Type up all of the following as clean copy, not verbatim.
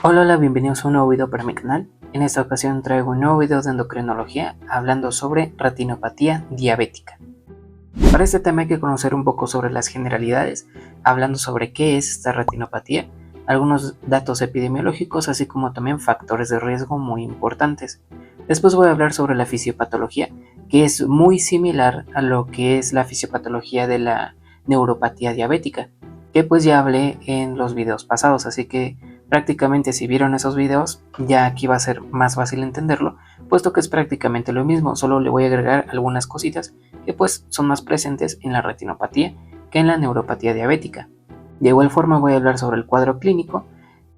Hola, bienvenidos a un nuevo video para mi canal. En esta ocasión traigo un nuevo video de endocrinología hablando sobre retinopatía diabética. Para este tema hay que conocer un poco sobre las generalidades, hablando sobre qué es esta retinopatía, algunos datos epidemiológicos, así como también factores de riesgo muy importantes. Después voy a hablar sobre la fisiopatología, que es muy similar a lo que es la fisiopatología de la neuropatía diabética, que pues ya hablé en los videos pasados, así que prácticamente si vieron esos videos ya aquí va a ser más fácil entenderlo, puesto que es prácticamente lo mismo, solo le voy a agregar algunas cositas que pues son más presentes en la retinopatía que en la neuropatía diabética. De igual forma voy a hablar sobre el cuadro clínico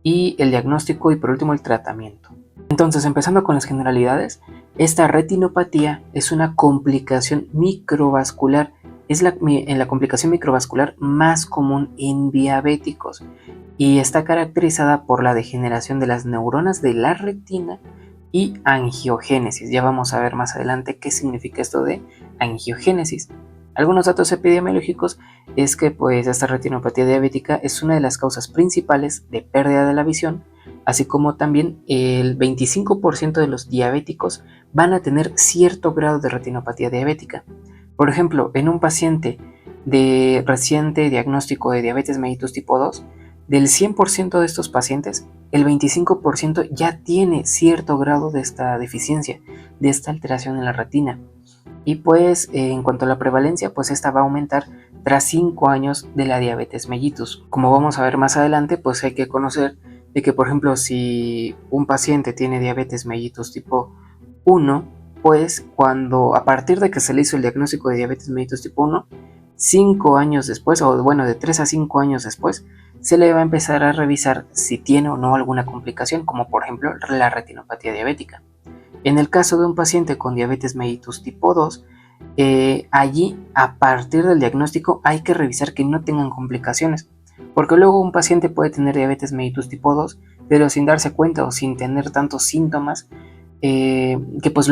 y el diagnóstico y por último el tratamiento. Entonces, empezando con las generalidades, esta retinopatía es una complicación microvascular, es la complicación microvascular más común en diabéticos y está caracterizada por la degeneración de las neuronas de la retina y angiogénesis. Ya vamos a ver más adelante qué significa esto de angiogénesis. Algunos datos epidemiológicos es que pues esta retinopatía diabética es una de las causas principales de pérdida de la visión, así como también el 25% de los diabéticos van a tener cierto grado de retinopatía diabética. Por ejemplo, en un paciente de reciente diagnóstico de diabetes mellitus tipo 2, del 100% de estos pacientes, el 25% ya tiene cierto grado de esta deficiencia, de esta alteración en la retina. Y pues en cuanto a la prevalencia, pues esta va a aumentar tras 5 años de la diabetes mellitus. Como vamos a ver más adelante, pues hay que conocer de que, por ejemplo, si un paciente tiene diabetes mellitus tipo 1, pues a partir de que se le hizo el diagnóstico de diabetes mellitus tipo 1, 5 años después, o bueno, de 3 a 5 años después, se le va a empezar a revisar si tiene o no alguna complicación, como por ejemplo la retinopatía diabética. En el caso de un paciente con diabetes mellitus tipo 2, allí a partir del diagnóstico hay que revisar que no tengan complicaciones, porque luego un paciente puede tener diabetes mellitus tipo 2, pero sin darse cuenta o sin tener tantos síntomas que pues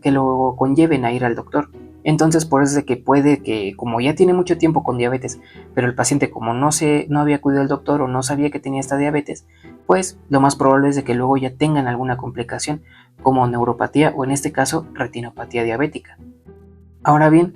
que lo conlleven a ir al doctor. Entonces por eso es de que puede que, como ya tiene mucho tiempo con diabetes, pero el paciente como no había acudido al doctor o no sabía que tenía esta diabetes, pues lo más probable es de que luego ya tengan alguna complicación como neuropatía o en este caso retinopatía diabética. Ahora bien,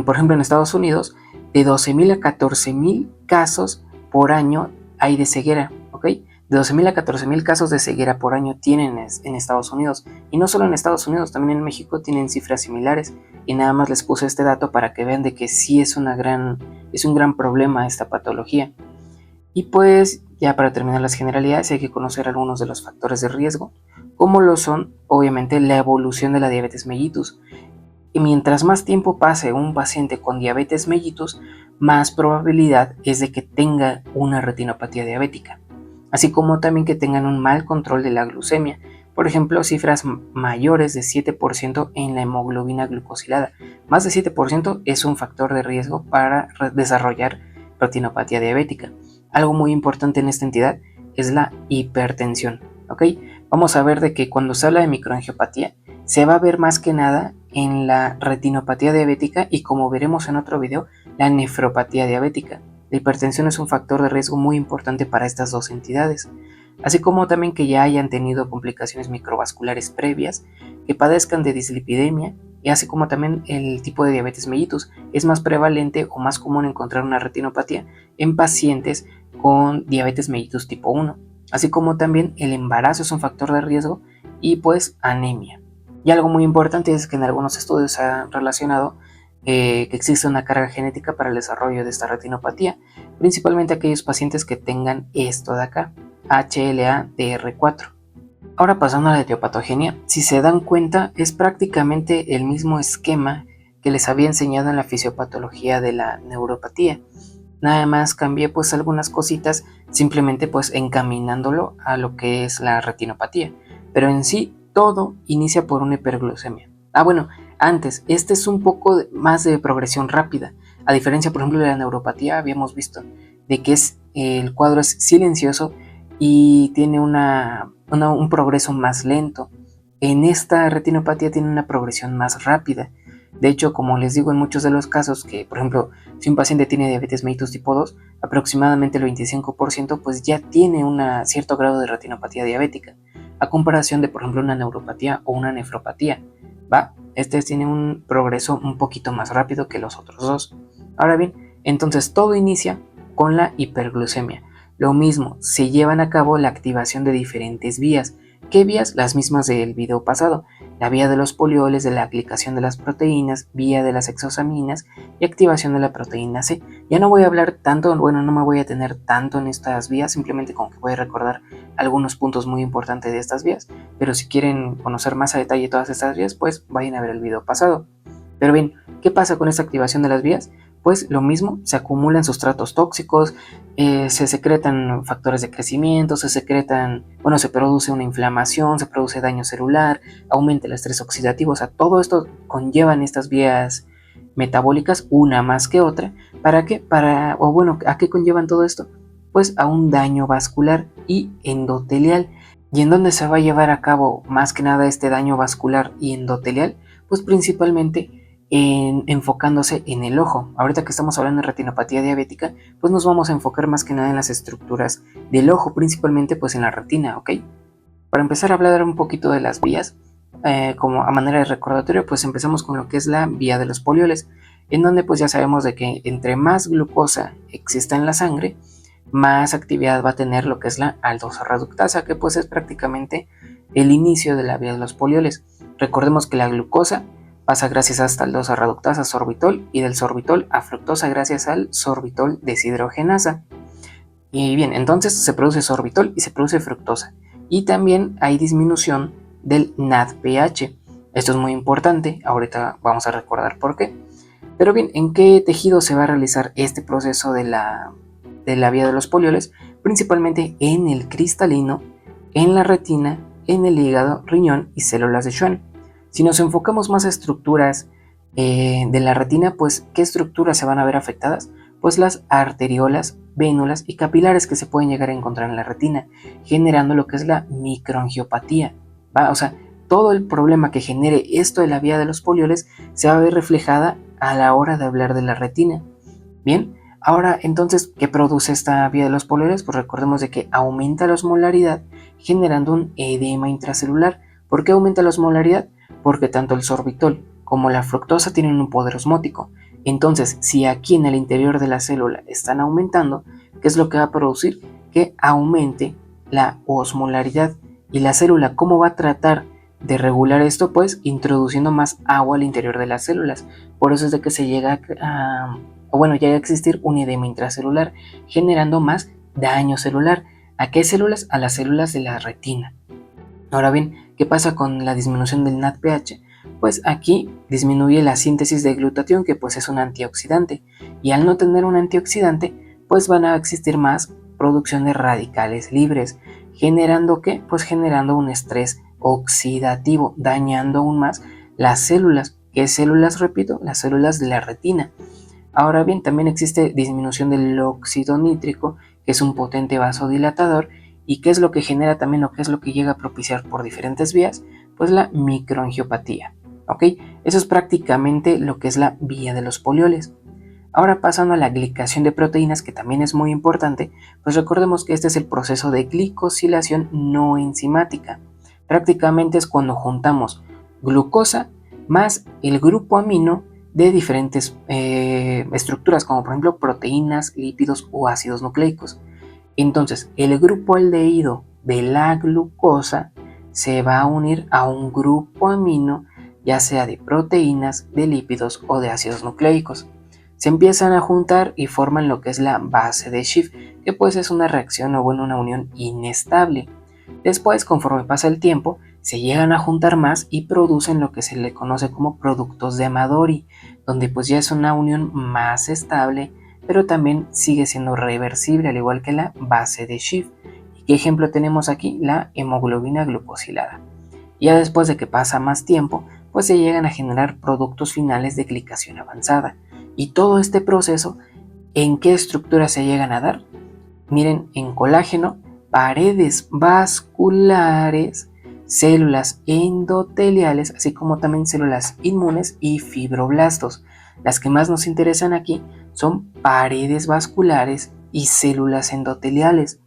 por ejemplo en Estados Unidos, de 12.000 a 14.000 casos por año hay de ceguera, ¿ok? De 12.000 a 14.000 casos de ceguera por año tienen en Estados Unidos. Y no solo en Estados Unidos, también en México tienen cifras similares. Y nada más les puse este dato para que vean de que sí es un gran problema esta patología. Y pues ya para terminar las generalidades hay que conocer algunos de los factores de riesgo, como lo son obviamente la evolución de la diabetes mellitus. Y mientras más tiempo pase un paciente con diabetes mellitus, más probabilidad es de que tenga una retinopatía diabética, así como también que tengan un mal control de la glucemia, por ejemplo, cifras mayores de 7% en la hemoglobina glucosilada. Más de 7% es un factor de riesgo para desarrollar retinopatía diabética. Algo muy importante en esta entidad es la hipertensión, ¿ok? Vamos a ver de que cuando se habla de microangiopatía, se va a ver más que nada en la retinopatía diabética y, como veremos en otro video, la nefropatía diabética. La hipertensión es un factor de riesgo muy importante para estas dos entidades, así como también que ya hayan tenido complicaciones microvasculares previas, que padezcan de dislipidemia, y así como también el tipo de diabetes mellitus. Es más prevalente o más común encontrar una retinopatía en pacientes con diabetes mellitus tipo 1, así como también el embarazo es un factor de riesgo y pues anemia. Y algo muy importante es que en algunos estudios se ha relacionado que existe una carga genética para el desarrollo de esta retinopatía, principalmente aquellos pacientes que tengan esto de acá, HLA-DR4. Ahora pasando a la etiopatogenia, si se dan cuenta es prácticamente el mismo esquema que les había enseñado en la fisiopatología de la neuropatía. Nada más cambié pues algunas cositas, simplemente pues encaminándolo a lo que es la retinopatía, pero en sí todo inicia por una hiperglucemia. Bueno, antes, este es un poco más de progresión rápida, a diferencia por ejemplo de la neuropatía. Habíamos visto de que el cuadro es silencioso y tiene un progreso más lento. En esta retinopatía tiene una progresión más rápida. De hecho, como les digo, en muchos de los casos que, por ejemplo, si un paciente tiene diabetes mellitus tipo 2, aproximadamente el 25% pues ya tiene un cierto grado de retinopatía diabética, a comparación de, por ejemplo, una neuropatía o una nefropatía. Este tiene un progreso un poquito más rápido que los otros dos. Ahora bien, entonces todo inicia con la hiperglucemia. Lo mismo, se llevan a cabo la activación de diferentes vías. ¿Qué vías? Las mismas del video pasado. La vía de los polioles, de la aplicación de las proteínas, vía de las exosaminas y activación de la proteína C. Ya no voy a hablar tanto, bueno, no me voy a tener tanto en estas vías, simplemente con que voy a recordar algunos puntos muy importantes de estas vías, pero si quieren conocer más a detalle todas estas vías, pues vayan a ver el video pasado. Pero bien, ¿qué pasa con esta activación de las vías? Pues lo mismo, se acumulan sustratos tóxicos, se secretan factores de crecimiento, se produce una inflamación, se produce daño celular, aumenta el estrés oxidativo, o sea, todo esto conllevan estas vías metabólicas, una más que otra. ¿Para qué? ¿A qué conllevan todo esto? Pues a un daño vascular y endotelial. ¿Y en dónde se va a llevar a cabo más que nada este daño vascular y endotelial? Pues principalmente enfocándose en el ojo. Ahorita que estamos hablando de retinopatía diabética, pues nos vamos a enfocar más que nada en las estructuras del ojo, principalmente pues en la retina, ¿ok? Para empezar a hablar un poquito de las vías, como a manera de recordatorio, pues empezamos con lo que es la vía de los polioles, en donde pues ya sabemos de que entre más glucosa exista en la sangre, más actividad va a tener lo que es la aldosa reductasa, que pues es prácticamente el inicio de la vía de los polioles. Recordemos que la glucosa pasa gracias a esta aldosa reductasa a sorbitol, y del sorbitol a fructosa gracias al sorbitol deshidrogenasa. Y bien, entonces se produce sorbitol y se produce fructosa. Y también hay disminución del NADPH. Esto es muy importante, ahorita vamos a recordar por qué. Pero bien, ¿en qué tejido se va a realizar este proceso de la vía de los polioles? Principalmente en el cristalino, en la retina, en el hígado, riñón y células de Schwann. Si nos enfocamos más a estructuras de la retina, pues ¿qué estructuras se van a ver afectadas? Pues las arteriolas, vénulas y capilares que se pueden llegar a encontrar en la retina, generando lo que es la microangiopatía. O sea, todo el problema que genere esto de la vía de los polioles se va a ver reflejada a la hora de hablar de la retina. Bien, ahora entonces, ¿qué produce esta vía de los polioles? Pues recordemos de que aumenta la osmolaridad, generando un edema intracelular. ¿Por qué aumenta la osmolaridad? Porque tanto el sorbitol como la fructosa tienen un poder osmótico. Entonces, si aquí en el interior de la célula están aumentando, ¿qué es lo que va a producir? Que aumente la osmolaridad. ¿Y la célula cómo va a tratar de regular esto? Pues introduciendo más agua al interior de las células. Por eso es de que se llega llega a existir un edema intracelular, generando más daño celular. ¿A qué células? A las células de la retina. Ahora bien, ¿qué pasa con la disminución del NADPH? Pues aquí disminuye la síntesis de glutatión, que pues es un antioxidante, y al no tener un antioxidante, pues van a existir más producción de radicales libres, ¿generando qué? Pues generando un estrés oxidativo, dañando aún más las células. ¿Qué células? Repito, las células de la retina. Ahora bien, también existe disminución del óxido nítrico, que es un potente vasodilatador. ¿Y qué es lo que genera también, o qué es lo que llega a propiciar por diferentes vías? Pues la microangiopatía, ¿ok? Eso es prácticamente lo que es la vía de los polioles. Ahora pasando a la glicación de proteínas, que también es muy importante, pues recordemos que este es el proceso de glicosilación no enzimática. Prácticamente es cuando juntamos glucosa más el grupo amino de diferentes estructuras, como por ejemplo proteínas, lípidos o ácidos nucleicos. Entonces, el grupo aldehído de la glucosa se va a unir a un grupo amino, ya sea de proteínas, de lípidos o de ácidos nucleicos. Se empiezan a juntar y forman lo que es la base de Schiff, que pues es una reacción una unión inestable. Después, conforme pasa el tiempo, se llegan a juntar más y producen lo que se le conoce como productos de Amadori, donde pues ya es una unión más estable, pero también sigue siendo reversible, al igual que la base de Schiff. ¿Y qué ejemplo tenemos aquí? La hemoglobina glucosilada. Ya después de que pasa más tiempo, pues se llegan a generar productos finales de glicación avanzada. Y todo este proceso, ¿en qué estructura se llegan a dar? Miren, en colágeno, paredes vasculares células endoteliales, así como también células inmunes y fibroblastos. Las que más nos interesan aquí son paredes vasculares y células endoteliales.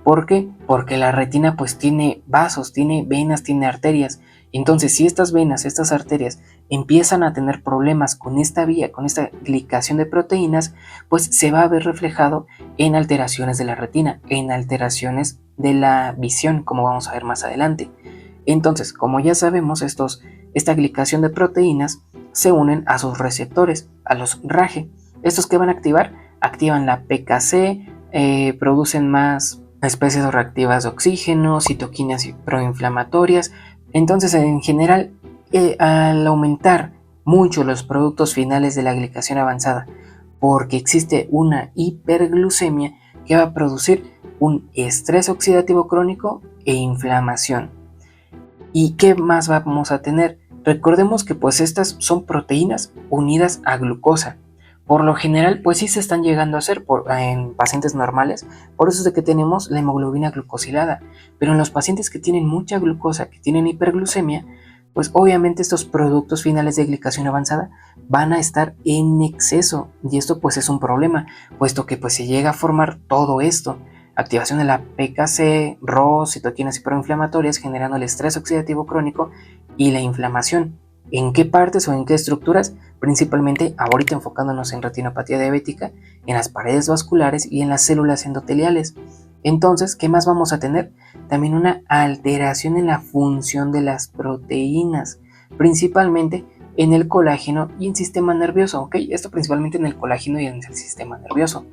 ¿Por qué? Porque la retina pues tiene vasos, tiene venas, tiene arterias. Entonces, si estas venas, estas arterias empiezan a tener problemas con esta vía, con esta glicación de proteínas, pues se va a ver reflejado en alteraciones de la retina, en alteraciones de la visión, como vamos a ver más adelante. Entonces, como ya sabemos, esta glicación de proteínas se unen a sus receptores, a los RAGE. ¿Estos qué van a activar? Activan la PKC, producen más especies reactivas de oxígeno, citoquinas proinflamatorias. Entonces, en general, al aumentar mucho los productos finales de la glicación avanzada, porque existe una hiperglucemia que va a producir un estrés oxidativo crónico e inflamación. ¿Y qué más vamos a tener? Recordemos que pues estas son proteínas unidas a glucosa. Por lo general, pues sí se están llegando a hacer en pacientes normales, por eso es de que tenemos la hemoglobina glucosilada. Pero en los pacientes que tienen mucha glucosa, que tienen hiperglucemia, pues obviamente estos productos finales de glicación avanzada van a estar en exceso. Y esto pues es un problema, puesto que pues se llega a formar todo esto. Activación de la PKC, ROS, citoquinas proinflamatorias, generando el estrés oxidativo crónico y la inflamación. ¿En qué partes o en qué estructuras? Principalmente ahorita enfocándonos en retinopatía diabética, en las paredes vasculares y en las células endoteliales. Entonces, ¿qué más vamos a tener? También una alteración en la función de las proteínas, principalmente en el colágeno y en sistema nervioso, ¿ok? Esto principalmente en el colágeno y en el sistema nervioso.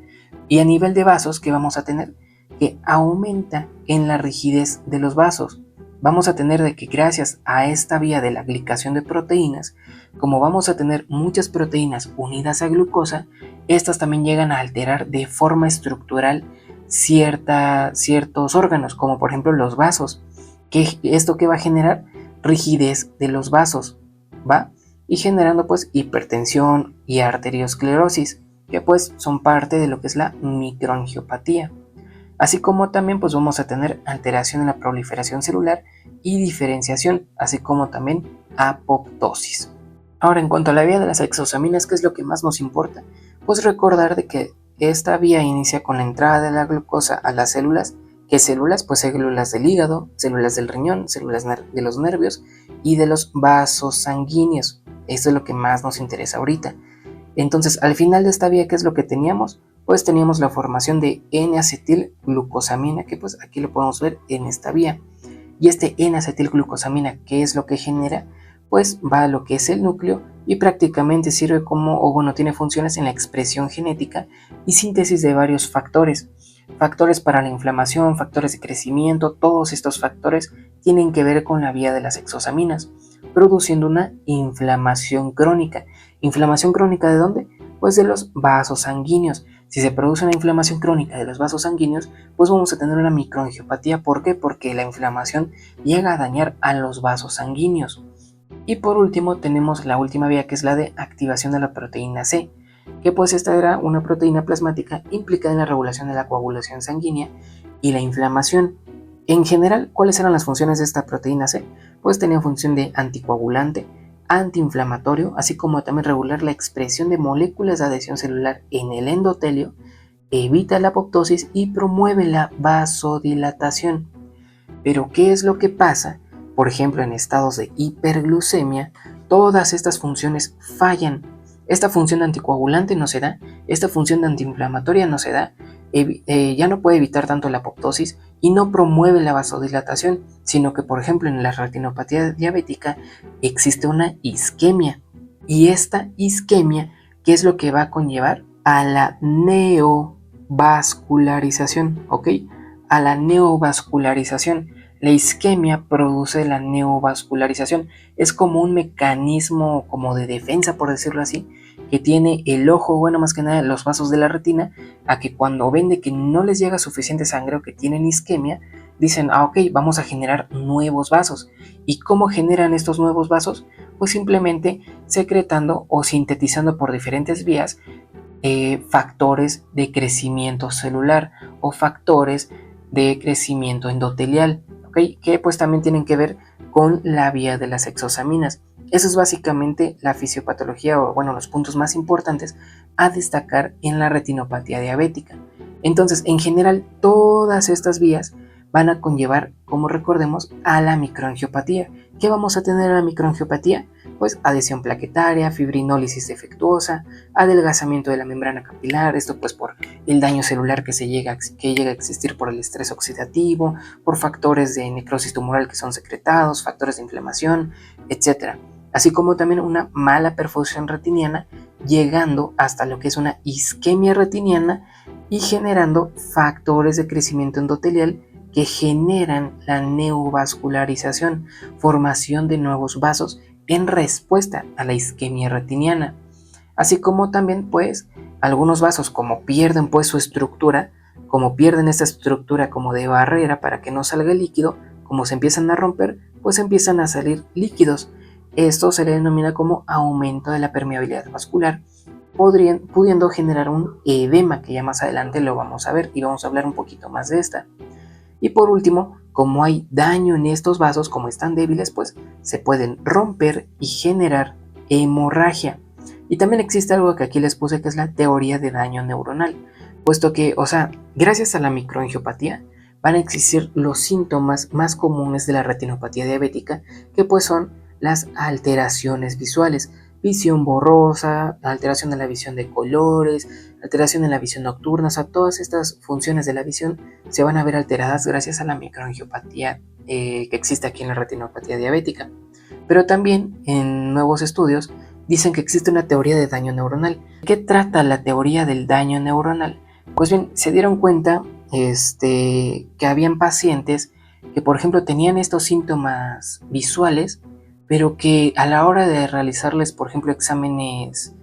Y a nivel de vasos, ¿qué vamos a tener? Que aumenta en la rigidez de los vasos. Vamos a tener de que gracias a esta vía de la glicación de proteínas, como vamos a tener muchas proteínas unidas a glucosa, estas también llegan a alterar de forma estructural ciertos órganos, como por ejemplo los vasos. ¿Esto qué va a generar? Rigidez de los vasos, ¿va? Y generando pues hipertensión y arteriosclerosis, que pues son parte de lo que es la microangiopatía. Así como también pues vamos a tener alteración en la proliferación celular y diferenciación, así como también apoptosis. Ahora, en cuanto a la vía de las exosaminas, ¿qué es lo que más nos importa? Pues recordar de que esta vía inicia con la entrada de la glucosa a las células. ¿Qué células? Pues células del hígado, células del riñón, células de los nervios y de los vasos sanguíneos. Esto es lo que más nos interesa ahorita. Entonces, al final de esta vía, ¿qué es lo que teníamos? Pues teníamos la formación de N-acetilglucosamina, que pues aquí lo podemos ver en esta vía. Y este N-acetilglucosamina, ¿qué es lo que genera? Pues va a lo que es el núcleo y prácticamente sirve tiene funciones en la expresión genética y síntesis de varios factores. Factores para la inflamación, factores de crecimiento, todos estos factores tienen que ver con la vía de las exosaminas, produciendo una inflamación crónica. ¿Inflamación crónica de dónde? Pues de los vasos sanguíneos. Si se produce una inflamación crónica de los vasos sanguíneos, pues vamos a tener una microangiopatía. ¿Por qué? Porque la inflamación llega a dañar a los vasos sanguíneos. Y por último tenemos la última vía, que es la de activación de la proteína C, que pues esta era una proteína plasmática implicada en la regulación de la coagulación sanguínea y la inflamación. En general, ¿cuáles eran las funciones de esta proteína C? Pues tenía función de anticoagulante, antiinflamatorio, así como también regular la expresión de moléculas de adhesión celular en el endotelio, evita la apoptosis y promueve la vasodilatación. Pero ¿qué es lo que pasa? Por ejemplo, en estados de hiperglucemia, todas estas funciones fallan. Esta función de anticoagulante no se da, esta función de antiinflamatoria no se da, ya no puede evitar tanto la apoptosis y no promueve la vasodilatación, sino que, por ejemplo, en la retinopatía diabética existe una isquemia. Y esta isquemia, ¿qué es lo que va a conllevar? A la neovascularización, ¿ok? A la neovascularización. La isquemia produce la neovascularización. Es como un mecanismo como de defensa, por decirlo así, que tiene el ojo, más que nada los vasos de la retina, a que cuando ven de que no les llega suficiente sangre o que tienen isquemia, dicen, ok, vamos a generar nuevos vasos. ¿Y cómo generan estos nuevos vasos? Pues simplemente secretando o sintetizando por diferentes vías factores de crecimiento celular o factores de crecimiento endotelial. ¿Okay? Que pues también tienen que ver con la vía de las exosaminas. Eso es básicamente la fisiopatología o bueno, los puntos más importantes a destacar en la retinopatía diabética. Entonces, en general, todas estas vías van a conllevar, como recordemos, a la microangiopatía. ¿Qué vamos a tener en la microangiopatía? Pues adhesión plaquetaria, fibrinólisis defectuosa, adelgazamiento de la membrana capilar, esto pues por el daño celular que llega a existir por el estrés oxidativo, por factores de necrosis tumoral que son secretados, factores de inflamación, etc. Así como también una mala perfusión retiniana, llegando hasta lo que es una isquemia retiniana y generando factores de crecimiento endotelial que generan la neovascularización, formación de nuevos vasos en respuesta a la isquemia retiniana. Así como también pues algunos vasos como pierden pues su estructura, como pierden esta estructura como de barrera para que no salga el líquido, como se empiezan a romper, pues empiezan a salir líquidos. Esto se le denomina como aumento de la permeabilidad vascular, pudiendo generar un edema, que ya más adelante lo vamos a ver y vamos a hablar un poquito más de esta. Y por último, como hay daño en estos vasos, como están débiles, pues se pueden romper y generar hemorragia. Y también existe algo que aquí les puse, que es la teoría de daño neuronal, puesto que, gracias a la microangiopatía van a existir los síntomas más comunes de la retinopatía diabética, que pues son las alteraciones visuales, visión borrosa, alteración de la visión de colores, alteración en la visión nocturna, todas estas funciones de la visión se van a ver alteradas gracias a la microangiopatía que existe aquí en la retinopatía diabética. Pero también en nuevos estudios dicen que existe una teoría de daño neuronal. ¿Qué trata la teoría del daño neuronal? Pues bien, se dieron cuenta que habían pacientes que, por ejemplo, tenían estos síntomas visuales, pero que a la hora de realizarles, por ejemplo, exámenes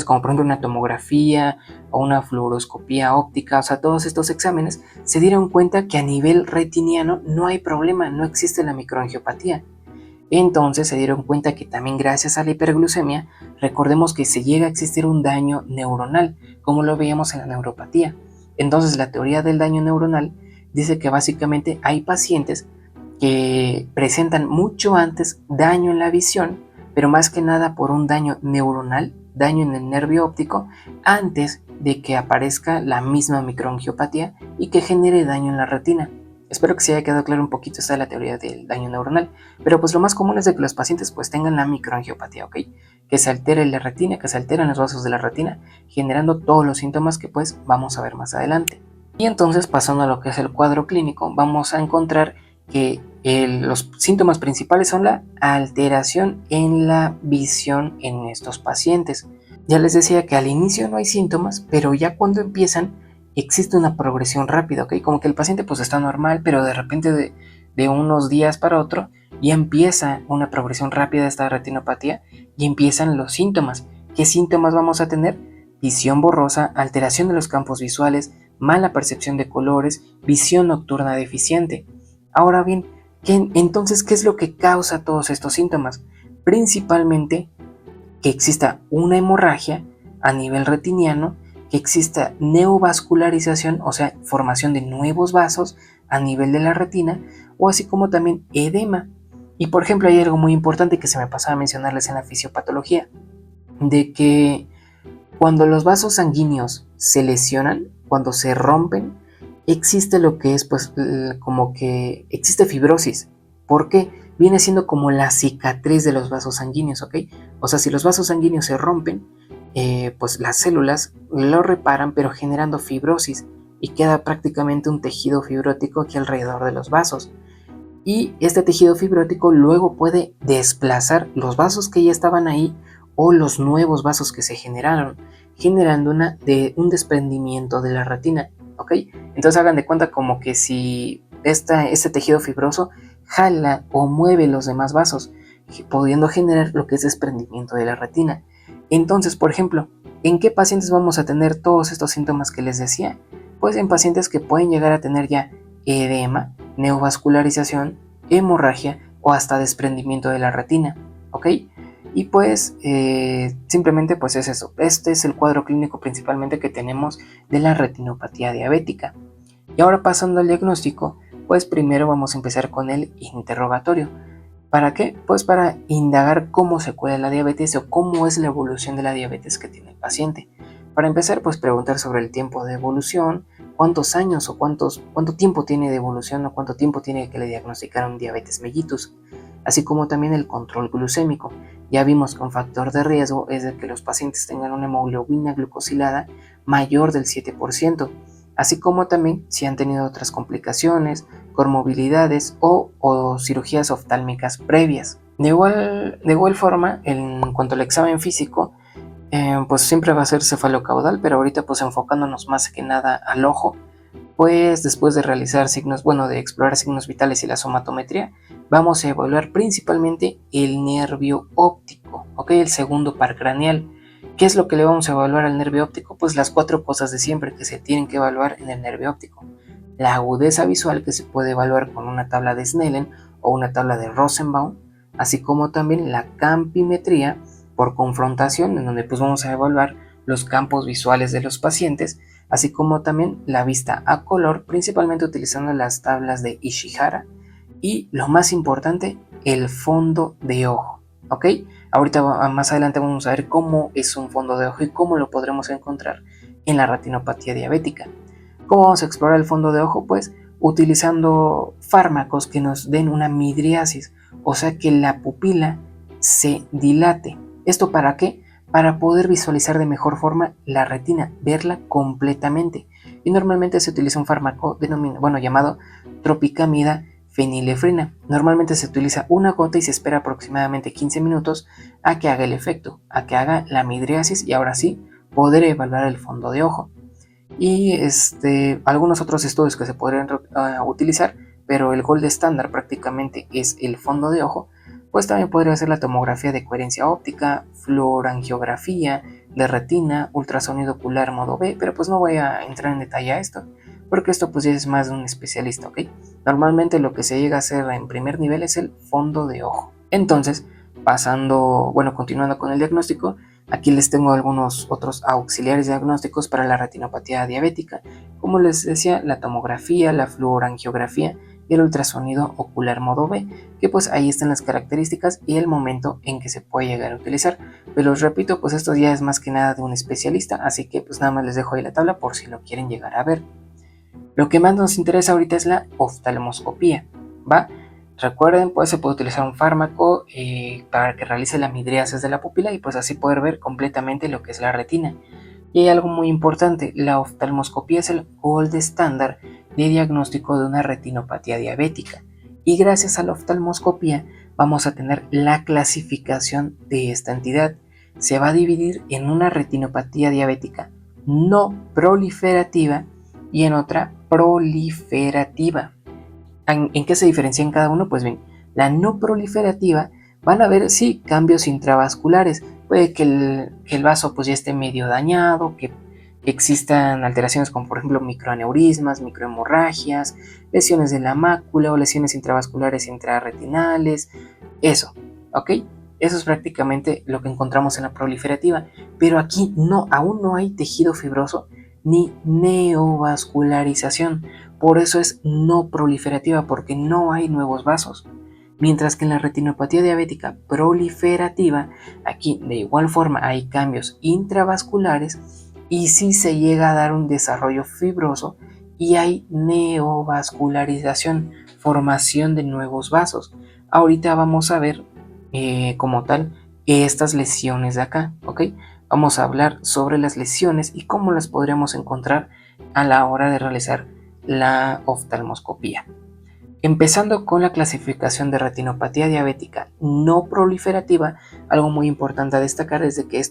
como por ejemplo una tomografía o una fluoroscopía óptica, todos estos exámenes, se dieron cuenta que a nivel retiniano no hay problema, no existe la microangiopatía. Entonces se dieron cuenta que también gracias a la hiperglucemia, recordemos que se llega a existir un daño neuronal, como lo veíamos en la neuropatía. Entonces la teoría del daño neuronal dice que básicamente hay pacientes que presentan mucho antes daño en la visión, pero más que nada por un daño neuronal, daño en el nervio óptico, antes de que aparezca la misma microangiopatía y que genere daño en la retina. Espero que se haya quedado claro un poquito esta la teoría del daño neuronal, pero pues lo más común es de que los pacientes pues tengan la microangiopatía, ¿ok? Que se altere la retina, que se alteren los vasos de la retina, generando todos los síntomas que pues vamos a ver más adelante. Y entonces, pasando a lo que es el cuadro clínico, vamos a encontrar que los síntomas principales son la alteración en la visión en estos pacientes. Ya les decía que al inicio no hay síntomas, pero ya cuando empiezan existe una progresión rápida, ¿ok? Como que el paciente pues está normal, pero de repente de unos días para otro ya empieza una progresión rápida de esta retinopatía y empiezan los síntomas. ¿Qué síntomas vamos a tener? Visión borrosa, alteración de los campos visuales, mala percepción de colores, visión nocturna deficiente. Ahora bien, entonces, ¿qué es lo que causa todos estos síntomas? Principalmente que exista una hemorragia a nivel retiniano, que exista neovascularización, o sea, formación de nuevos vasos a nivel de la retina, o así como también edema. Y por ejemplo, hay algo muy importante que se me pasaba a mencionarles en la fisiopatología, de que cuando los vasos sanguíneos se lesionan, cuando se rompen, existe lo que es pues como que existe fibrosis. ¿Por qué? Viene siendo como la cicatriz de los vasos sanguíneos, ¿ok? O sea, si los vasos sanguíneos se rompen, pues las células lo reparan, pero generando fibrosis y queda prácticamente un tejido fibrótico aquí alrededor de los vasos. Y este tejido fibrótico luego puede desplazar los vasos que ya estaban ahí o los nuevos vasos que se generaron, generando un desprendimiento de la retina, ¿ok? Entonces hagan de cuenta como que si este tejido fibroso jala o mueve los demás vasos, pudiendo generar lo que es desprendimiento de la retina. Entonces, por ejemplo, ¿en qué pacientes vamos a tener todos estos síntomas que les decía? Pues en pacientes que pueden llegar a tener ya edema, neovascularización, hemorragia o hasta desprendimiento de la retina, ¿ok? Y pues simplemente pues es eso. Este es el cuadro clínico principalmente que tenemos de la retinopatía diabética. Y ahora pasando al diagnóstico, pues primero vamos a empezar con el interrogatorio. ¿Para qué? Pues para indagar cómo se cuida la diabetes o cómo es la evolución de la diabetes que tiene el paciente. Para empezar, pues preguntar sobre el tiempo de evolución, cuántos años o cuánto tiempo tiene de evolución o cuánto tiempo tiene que le diagnosticaron diabetes mellitus, así como también el control glucémico. Ya vimos que un factor de riesgo es de que los pacientes tengan una hemoglobina glucosilada mayor del 7%, así como también si han tenido otras complicaciones, comorbilidades o cirugías oftálmicas previas. De igual forma, en cuanto al examen físico, pues siempre va a ser cefalocaudal, pero ahorita pues enfocándonos más que nada al ojo, pues después de realizar signos, de explorar signos vitales y la somatometría, vamos a evaluar principalmente el nervio óptico, ¿ok? El segundo par craneal. ¿Qué es lo que le vamos a evaluar al nervio óptico? Pues las 4 cosas de siempre que se tienen que evaluar en el nervio óptico. La agudeza visual, que se puede evaluar con una tabla de Snellen o una tabla de Rosenbaum, así como también la campimetría por confrontación, en donde pues vamos a evaluar los campos visuales de los pacientes, así como también la vista a color, principalmente utilizando las tablas de Ishihara, y lo más importante, el fondo de ojo, ¿ok? Ahorita más adelante vamos a ver cómo es un fondo de ojo y cómo lo podremos encontrar en la retinopatía diabética. ¿Cómo vamos a explorar el fondo de ojo? Pues utilizando fármacos que nos den una midriasis, o sea que la pupila se dilate. ¿Esto para qué? Para poder visualizar de mejor forma la retina, verla completamente. Y normalmente se utiliza un fármaco llamado tropicamida fenilefrina. Normalmente se utiliza una gota y se espera aproximadamente 15 minutos a que haga el efecto, a que haga la midriasis, y ahora sí poder evaluar el fondo de ojo. Y algunos otros estudios que se podrían utilizar, pero el gold estándar prácticamente es el fondo de ojo, pues también podría ser la tomografía de coherencia óptica, fluorangiografía de retina, ultrasonido ocular modo B, pero pues no voy a entrar en detalle a esto, porque esto pues ya es más de un especialista, ¿ok? Normalmente lo que se llega a hacer en primer nivel es el fondo de ojo. Entonces, continuando con el diagnóstico, aquí les tengo algunos otros auxiliares diagnósticos para la retinopatía diabética, como les decía, la tomografía, la fluorangiografía y el ultrasonido ocular modo B, que pues ahí están las características y el momento en que se puede llegar a utilizar. Pero os repito, pues esto ya es más que nada de un especialista, así que pues nada más les dejo ahí la tabla por si lo quieren llegar a ver. Lo que más nos interesa ahorita es la oftalmoscopía, ¿va? Recuerden, pues se puede utilizar un fármaco para que realice la midriasis de la pupila y pues así poder ver completamente lo que es la retina. Y hay algo muy importante, la oftalmoscopía es el gold estándar de diagnóstico de una retinopatía diabética. Y gracias a la oftalmoscopía vamos a tener la clasificación de esta entidad. Se va a dividir en una retinopatía diabética no proliferativa y en otra proliferativa. ¿En qué se diferencian cada uno? Pues bien, la no proliferativa van a ver sí cambios intravasculares. Puede que el vaso pues ya esté medio dañado, que existan alteraciones como por ejemplo microaneurismas, microhemorragias, lesiones de la mácula o lesiones intravasculares intrarretinales, eso, ¿ok? Eso es prácticamente lo que encontramos en la proliferativa, pero aquí aún no hay tejido fibroso ni neovascularización, por eso es no proliferativa, porque no hay nuevos vasos. Mientras que en la retinopatía diabética proliferativa, aquí de igual forma hay cambios intravasculares y sí se llega a dar un desarrollo fibroso y hay neovascularización, formación de nuevos vasos. Ahorita vamos a ver como tal estas lesiones de acá, ¿ok? Vamos a hablar sobre las lesiones y cómo las podríamos encontrar a la hora de realizar la oftalmoscopía. Empezando con la clasificación de retinopatía diabética no proliferativa, algo muy importante a destacar es de que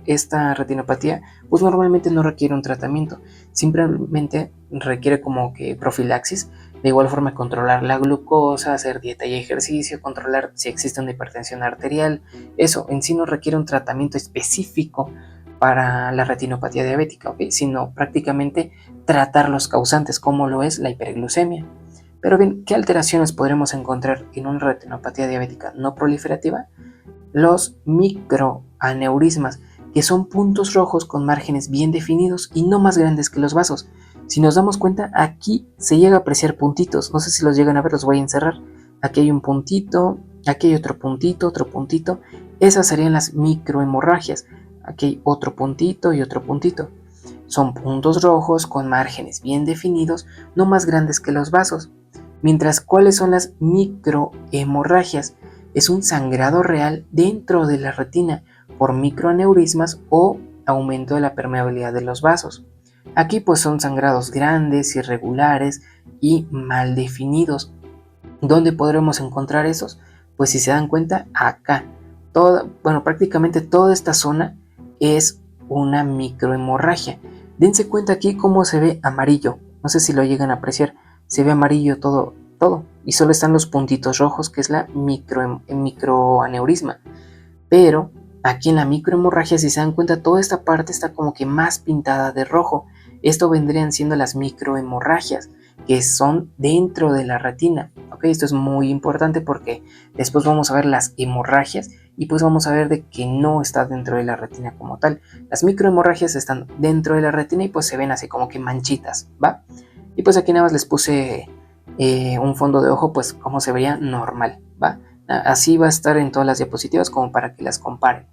esta retinopatía pues normalmente no requiere un tratamiento, simplemente requiere como que profilaxis, de igual forma controlar la glucosa, hacer dieta y ejercicio, controlar si existe una hipertensión arterial. Eso en sí no requiere un tratamiento específico para la retinopatía diabética, ¿ok? Sino prácticamente tratar los causantes, como lo es la hiperglucemia. Pero bien, ¿qué alteraciones podremos encontrar en una retinopatía diabética no proliferativa? Los microaneurismas, que son puntos rojos con márgenes bien definidos y no más grandes que los vasos. Si nos damos cuenta, aquí se llega a apreciar puntitos. No sé si los llegan a ver, los voy a encerrar. Aquí hay un puntito, aquí hay otro puntito, otro puntito. Esas serían las microhemorragias. Aquí hay otro puntito y otro puntito. Son puntos rojos con márgenes bien definidos, no más grandes que los vasos. Mientras, ¿cuáles son las microhemorragias? Es un sangrado real dentro de la retina por microaneurismas o aumento de la permeabilidad de los vasos. Aquí pues son sangrados grandes, irregulares y mal definidos. ¿Dónde podremos encontrar esos? Pues si se dan cuenta, acá. Prácticamente toda esta zona es una microhemorragia. Dense cuenta aquí cómo se ve amarillo. No sé si lo llegan a apreciar. Se ve amarillo todo. Y solo están los puntitos rojos, que es la microaneurisma. Pero aquí en la microhemorragia, si se dan cuenta, toda esta parte está como que más pintada de rojo. Esto vendrían siendo las microhemorragias, que son dentro de la retina. Esto es muy importante porque después vamos a ver las hemorragias y pues vamos a ver de que no está dentro de la retina como tal. Las microhemorragias están dentro de la retina y pues se ven así como que manchitas, ¿va? Y pues aquí nada más les puse un fondo de ojo, pues como se vería normal, ¿va? Así va a estar en todas las diapositivas como para que las comparen.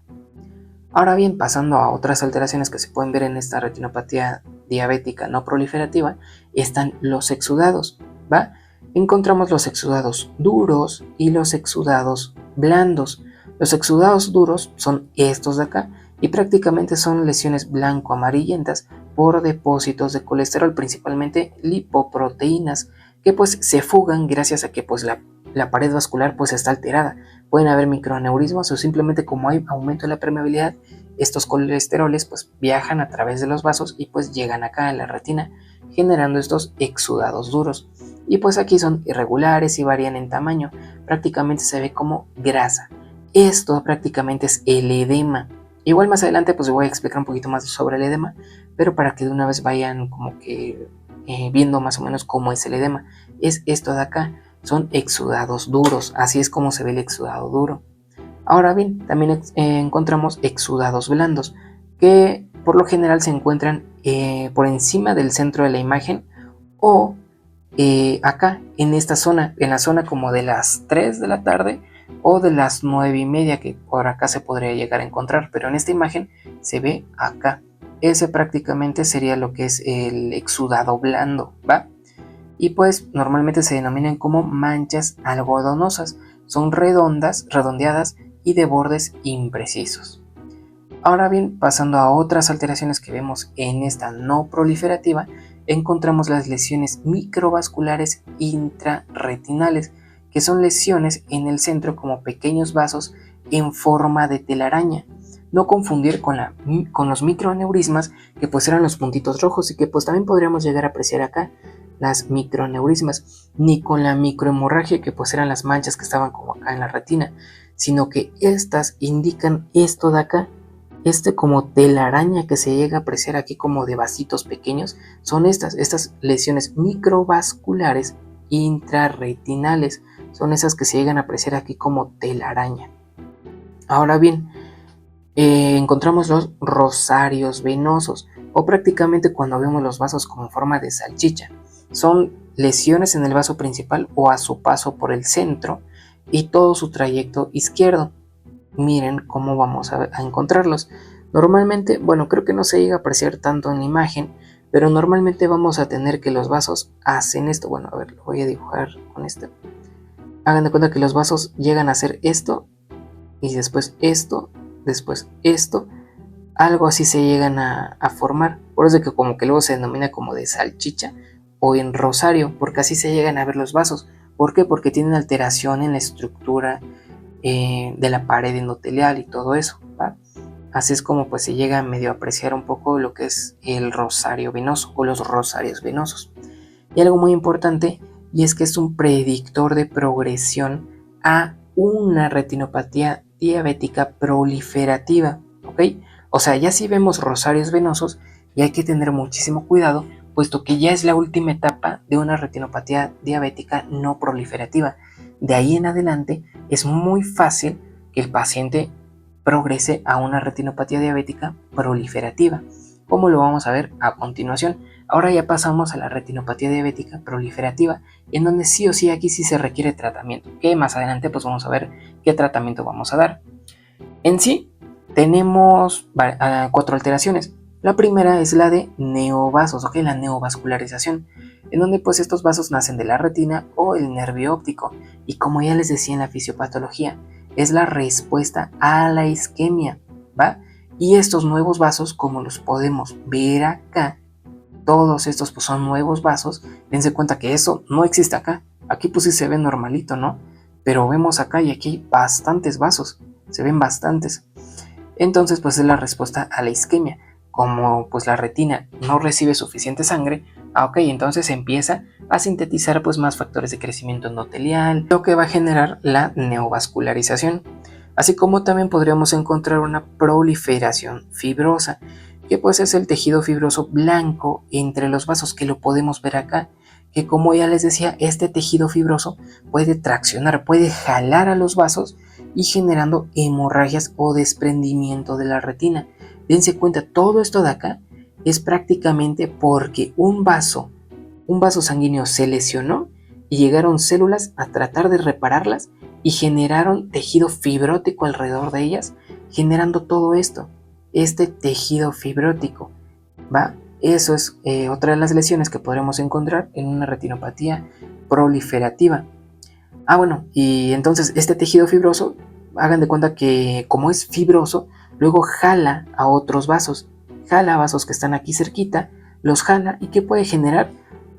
Ahora bien, pasando a otras alteraciones que se pueden ver en esta retinopatía diabética no proliferativa, están los exudados, ¿va? Encontramos los exudados duros y los exudados blandos. Los exudados duros son estos de acá y prácticamente son lesiones blanco-amarillentas por depósitos de colesterol, principalmente lipoproteínas, que pues se fugan gracias a que pues la pared vascular pues está alterada. Pueden haber microaneurismas o simplemente como hay aumento de la permeabilidad, estos colesteroles pues viajan a través de los vasos y pues llegan acá en la retina generando estos exudados duros. Y pues aquí son irregulares y varían en tamaño, prácticamente se ve como grasa. Esto prácticamente es el edema. Igual más adelante pues voy a explicar un poquito más sobre el edema, pero para que de una vez vayan como que viendo más o menos cómo es el edema. Es esto de acá, son exudados duros, así es como se ve el exudado duro. Ahora bien, también encontramos exudados blandos, que por lo general se encuentran por encima del centro de la imagen o acá en esta zona, en la zona como de las 3 de la tarde o de las 9:30, que por acá se podría llegar a encontrar, pero en esta imagen se ve acá. Ese prácticamente sería lo que es el exudado blando, ¿va? Y pues normalmente se denominan como manchas algodonosas, son redondeadas y de bordes imprecisos. Ahora bien, pasando a otras alteraciones que vemos en esta no proliferativa, encontramos las lesiones microvasculares intrarretinales, que son lesiones en el centro como pequeños vasos en forma de telaraña. No confundir con los microaneurismas, que pues eran los puntitos rojos y que pues también podríamos llegar a apreciar acá las microaneurismas, ni con la microhemorragia, que pues eran las manchas que estaban como acá en la retina, sino que estas indican esto de acá, como telaraña que se llega a apreciar aquí como de vasitos pequeños, son estas lesiones microvasculares intrarretinales, son esas que se llegan a apreciar aquí como telaraña. Ahora bien, encontramos los rosarios venosos, o prácticamente cuando vemos los vasos como en forma de salchicha. Son lesiones en el vaso principal o a su paso por el centro y todo su trayecto izquierdo. Miren cómo vamos a encontrarlos. Normalmente, creo que no se llega a apreciar tanto en la imagen, pero normalmente vamos a tener que los vasos hacen esto. A ver, lo voy a dibujar con esto. Hagan de cuenta que los vasos llegan a hacer esto y después esto, después esto. Algo así se llegan a formar. Por eso es que como que luego se denomina como de salchicha o en rosario, porque así se llegan a ver los vasos. ¿Por qué? Porque tienen alteración en la estructura de la pared endotelial y todo eso, ¿va? Así es como pues se llega a medio apreciar un poco lo que es el rosario venoso o los rosarios venosos. Y algo muy importante, y es que es un predictor de progresión a una retinopatía diabética proliferativa, ¿ok? O sea, ya si vemos rosarios venosos, y hay que tener muchísimo cuidado, puesto que ya es la última etapa de una retinopatía diabética no proliferativa. De ahí en adelante es muy fácil que el paciente progrese a una retinopatía diabética proliferativa. como lo vamos a ver a continuación. Ahora ya pasamos a la retinopatía diabética proliferativa, en donde sí o sí aquí sí se requiere tratamiento, que más adelante pues vamos a ver qué tratamiento vamos a dar. En sí tenemos 4 alteraciones. La primera es la de neovasos, ¿ok? La neovascularización, en donde pues estos vasos nacen de la retina o el nervio óptico, y como ya les decía en la fisiopatología, es la respuesta a la isquemia, ¿va? Y estos nuevos vasos, como los podemos ver acá, todos estos pues son nuevos vasos. Dense cuenta que eso no existe acá. Aquí pues sí se ve normalito, ¿no? Pero vemos acá y aquí hay bastantes vasos, se ven bastantes. Entonces pues es la respuesta a la isquemia. Como pues la retina no recibe suficiente sangre, ok, entonces empieza a sintetizar pues más factores de crecimiento endotelial, lo que va a generar la neovascularización. Así como también podríamos encontrar una proliferación fibrosa, que pues es el tejido fibroso blanco entre los vasos, que lo podemos ver acá, que como ya les decía, este tejido fibroso puede traccionar, puede jalar a los vasos y generando hemorragias o desprendimiento de la retina. Dense cuenta, todo esto de acá es prácticamente porque un vaso sanguíneo se lesionó y llegaron células a tratar de repararlas y generaron tejido fibrótico alrededor de ellas, generando todo esto, este tejido fibrótico, ¿va? Eso es otra de las lesiones que podremos encontrar en una retinopatía proliferativa. Bueno, y entonces este tejido fibroso, hagan de cuenta que como es fibroso, luego jala a otros vasos, jala a vasos que están aquí cerquita, los jala y que puede generar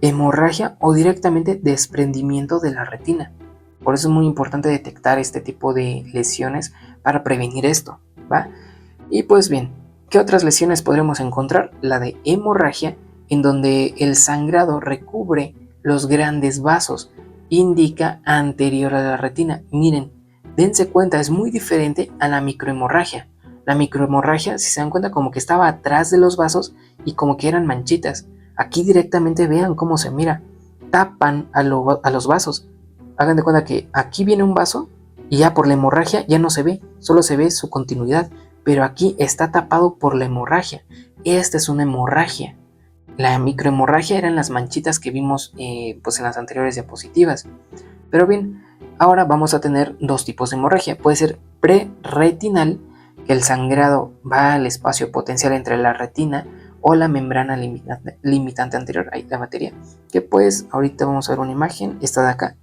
hemorragia o directamente desprendimiento de la retina. Por eso es muy importante detectar este tipo de lesiones para prevenir esto, ¿va? Y pues bien, ¿qué otras lesiones podremos encontrar? La de hemorragia, en donde el sangrado recubre los grandes vasos, indica anterior a la retina. Miren, dense cuenta, es muy diferente a la microhemorragia. La microhemorragia, si se dan cuenta, como que estaba atrás de los vasos y como que eran manchitas. Aquí directamente vean cómo se mira, tapan a los vasos. Hagan de cuenta que aquí viene un vaso y ya por la hemorragia ya no se ve, solo se ve su continuidad, pero aquí está tapado por la hemorragia. Esta es una hemorragia. La microhemorragia eran las manchitas que vimos pues en las anteriores diapositivas. Pero bien, ahora vamos a tener dos tipos de hemorragia. Puede ser preretinal, que el sangrado va al espacio potencial entre la retina o la membrana limitante anterior, ahí la materia, que pues ahorita vamos a ver una imagen, esta de acá,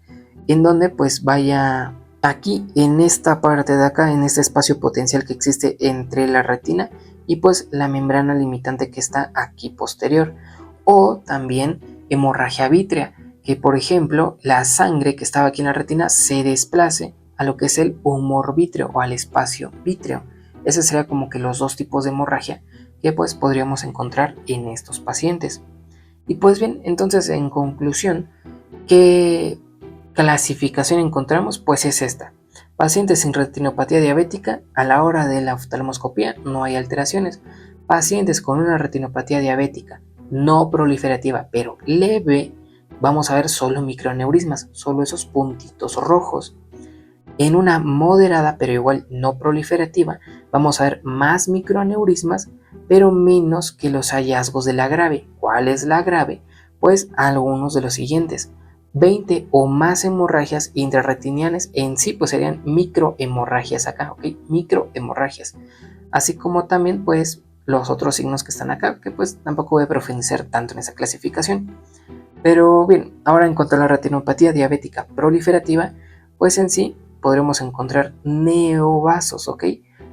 en donde pues vaya aquí en esta parte de acá, en este espacio potencial que existe entre la retina y pues la membrana limitante que está aquí posterior. O también hemorragia vítrea, que por ejemplo la sangre que estaba aquí en la retina se desplace a lo que es el humor vítreo o al espacio vítreo. Ese sería como que los dos tipos de hemorragia que pues podríamos encontrar en estos pacientes. Y pues bien, entonces en conclusión, ¿qué clasificación encontramos? Pues es esta. Pacientes sin retinopatía diabética, a la hora de la oftalmoscopía no hay alteraciones. Pacientes con una retinopatía diabética no proliferativa pero leve, vamos a ver solo microaneurismas, solo esos puntitos rojos. En una moderada pero igual no proliferativa, vamos a ver más microaneurismas pero menos que los hallazgos de la grave. ¿Cuál es la grave? Pues algunos de los siguientes: 20 o más hemorragias intrarretinianas, en sí pues serían microhemorragias acá, ¿ok? Microhemorragias. Así como también pues los otros signos que están acá, que pues tampoco voy a profundizar tanto en esa clasificación. Pero bien, ahora en cuanto a la retinopatía diabética proliferativa, pues en sí podremos encontrar neovasos, ¿ok?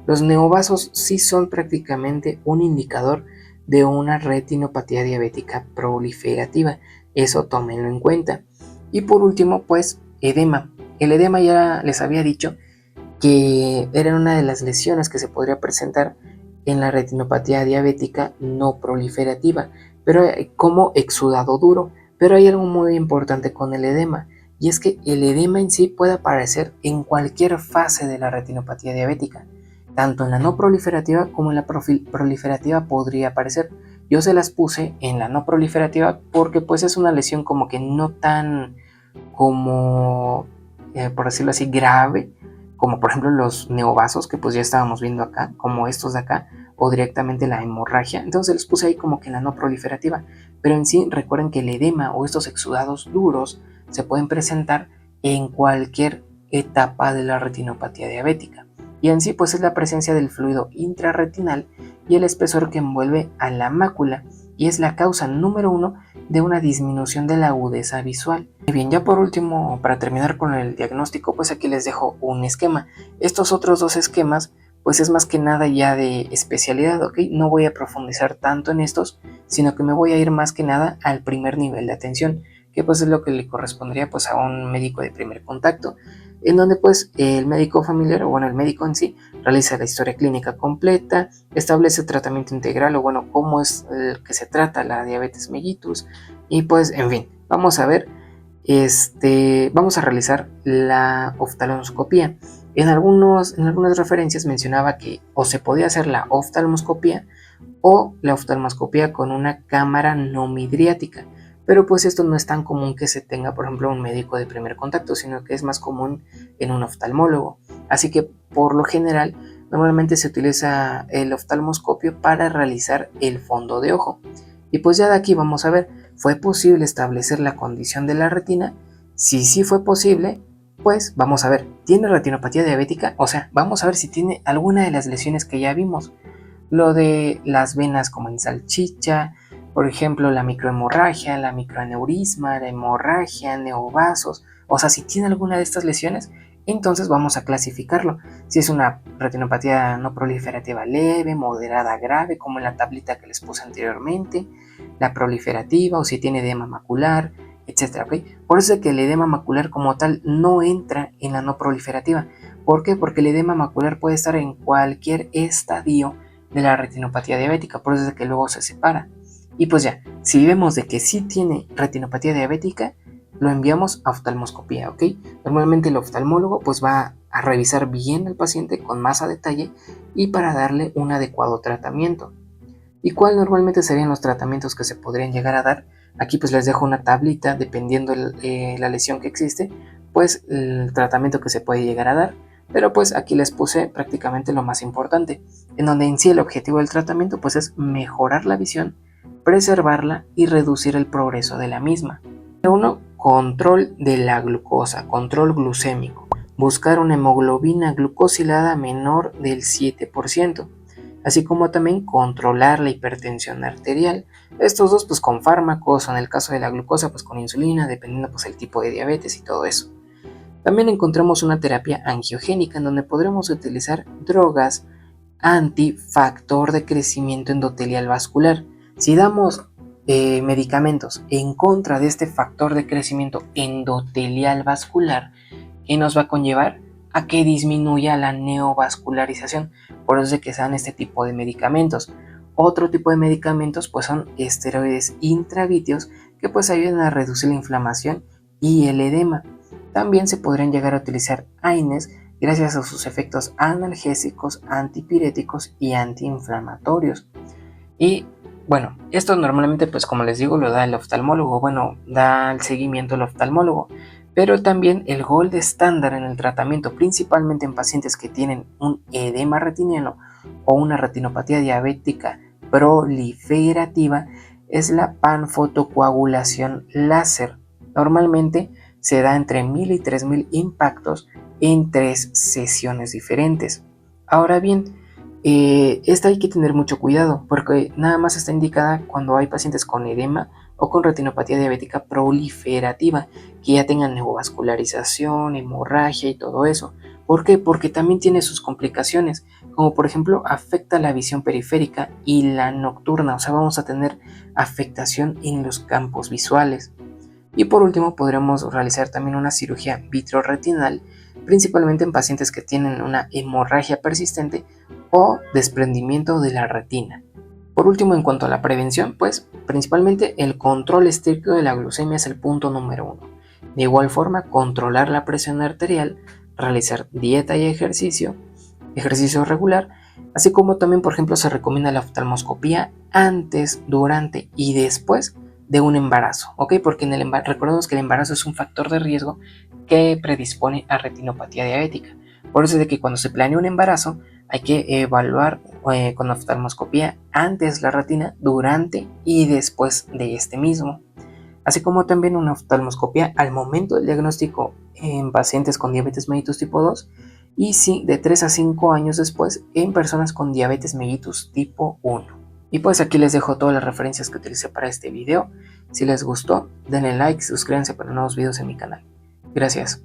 Los neovasos sí son prácticamente un indicador de una retinopatía diabética proliferativa. Eso tómenlo en cuenta. Y por último, pues edema. El edema ya les había dicho que era una de las lesiones que se podría presentar en la retinopatía diabética no proliferativa, pero como exudado duro. Pero hay algo muy importante con el edema, y es que el edema en sí puede aparecer en cualquier fase de la retinopatía diabética. Tanto en la no proliferativa como en la proliferativa podría aparecer. Yo se las puse en la no proliferativa porque pues es una lesión como que no tan como, por decirlo así, grave, como por ejemplo los neovasos que pues ya estábamos viendo acá, como estos de acá, o directamente la hemorragia. Entonces les puse ahí como que la no proliferativa, pero en sí recuerden que el edema o estos exudados duros se pueden presentar en cualquier etapa de la retinopatía diabética. Y en sí pues es la presencia del fluido intrarretinal y el espesor que envuelve a la mácula, y es la causa número 1 de una disminución de la agudeza visual. Y bien, ya por último, para terminar con el diagnóstico, pues aquí les dejo un esquema. Estos otros 2 esquemas pues es más que nada ya de especialidad, ¿ok? No voy a profundizar tanto en estos, sino que me voy a ir más que nada al primer nivel de atención, que pues es lo que le correspondería pues a un médico de primer contacto, en donde pues el médico familiar, o bueno, el médico en sí, realiza la historia clínica completa, establece tratamiento integral, o bueno, cómo es que se trata la diabetes mellitus, y pues, en fin, vamos a ver, vamos a realizar la oftalmoscopía. En algunas referencias mencionaba que o se podía hacer la oftalmoscopía o la oftalmoscopía con una cámara no midriática, pero pues esto no es tan común que se tenga, por ejemplo, un médico de primer contacto, sino que es más común en un oftalmólogo. Así que por lo general normalmente se utiliza el oftalmoscopio para realizar el fondo de ojo. Y pues ya de aquí vamos a ver, ¿fue posible establecer la condición de la retina? Si sí fue posible, pues vamos a ver, ¿tiene retinopatía diabética? O sea, vamos a ver si tiene alguna de las lesiones que ya vimos. Lo de las venas como en salchicha, por ejemplo, la microhemorragia, la microaneurisma, la hemorragia, neovasos. O sea, si tiene alguna de estas lesiones, entonces vamos a clasificarlo. Si es una retinopatía no proliferativa leve, moderada, grave, como en la tablita que les puse anteriormente, la proliferativa, o si tiene edema macular, etcétera, ¿ok? Por eso es que el edema macular como tal no entra en la no proliferativa. ¿Por qué? Porque el edema macular puede estar en cualquier estadio de la retinopatía diabética, por eso es que luego se separa. Y pues ya, si vemos de que sí tiene retinopatía diabética, lo enviamos a oftalmoscopía, ¿ok? Normalmente el oftalmólogo pues va a revisar bien al paciente con más a detalle y para darle un adecuado tratamiento. ¿Y cuál normalmente serían los tratamientos que se podrían llegar a dar? Aquí pues les dejo una tablita, dependiendo la lesión que existe, pues el tratamiento que se puede llegar a dar. Pero pues aquí les puse prácticamente lo más importante, en donde en sí el objetivo del tratamiento pues es mejorar la visión, preservarla y reducir el progreso de la misma. Número 1, control de la glucosa, control glucémico. Buscar una hemoglobina glucosilada menor del 7%. Así como también controlar la hipertensión arterial. Estos dos pues con fármacos, o en el caso de la glucosa pues con insulina, dependiendo pues el tipo de diabetes y todo eso. También encontramos una terapia angiogénica en donde podremos utilizar drogas antifactor de crecimiento endotelial vascular. Si damos medicamentos en contra de este factor de crecimiento endotelial vascular, ¿qué nos va a conllevar? A que disminuya la neovascularización. Por eso es que se dan este tipo de medicamentos. Otro tipo de medicamentos pues son esteroides intravítreos que pues ayudan a reducir la inflamación y el edema. También se podrían llegar a utilizar AINES gracias a sus efectos analgésicos, antipiréticos y antiinflamatorios. Y bueno, esto normalmente pues como les digo lo da el oftalmólogo, bueno, da el seguimiento el oftalmólogo. Pero también el gold estándar en el tratamiento, principalmente en pacientes que tienen un edema retiniano o una retinopatía diabética proliferativa, es la panfotocoagulación láser. Normalmente se da entre 1000 y 3000 impactos en 3 sesiones diferentes. Ahora bien, esta hay que tener mucho cuidado porque nada más está indicada cuando hay pacientes con edema o con retinopatía diabética proliferativa, que ya tengan neovascularización, hemorragia y todo eso. ¿Por qué? Porque también tiene sus complicaciones, como por ejemplo afecta la visión periférica y la nocturna, o sea, vamos a tener afectación en los campos visuales. Y por último podremos realizar también una cirugía vitroretinal, principalmente en pacientes que tienen una hemorragia persistente o desprendimiento de la retina. Por último, en cuanto a la prevención, pues principalmente el control estricto de la glucemia es el punto número 1. De igual forma, controlar la presión arterial, realizar dieta y ejercicio regular, así como también, por ejemplo, se recomienda la oftalmoscopía antes, durante y después de un embarazo, ¿ok? Porque recordemos que el embarazo es un factor de riesgo que predispone a retinopatía diabética. Por eso es de que cuando se planea un embarazo hay que evaluar con oftalmoscopía antes la retina, durante y después de este mismo, así como también una oftalmoscopia al momento del diagnóstico en pacientes con diabetes mellitus tipo 2 y sí, de 3 a 5 años después en personas con diabetes mellitus tipo 1. Y pues aquí les dejo todas las referencias que utilicé para este video. Si les gustó, denle like, suscríbanse para nuevos videos en mi canal. Gracias.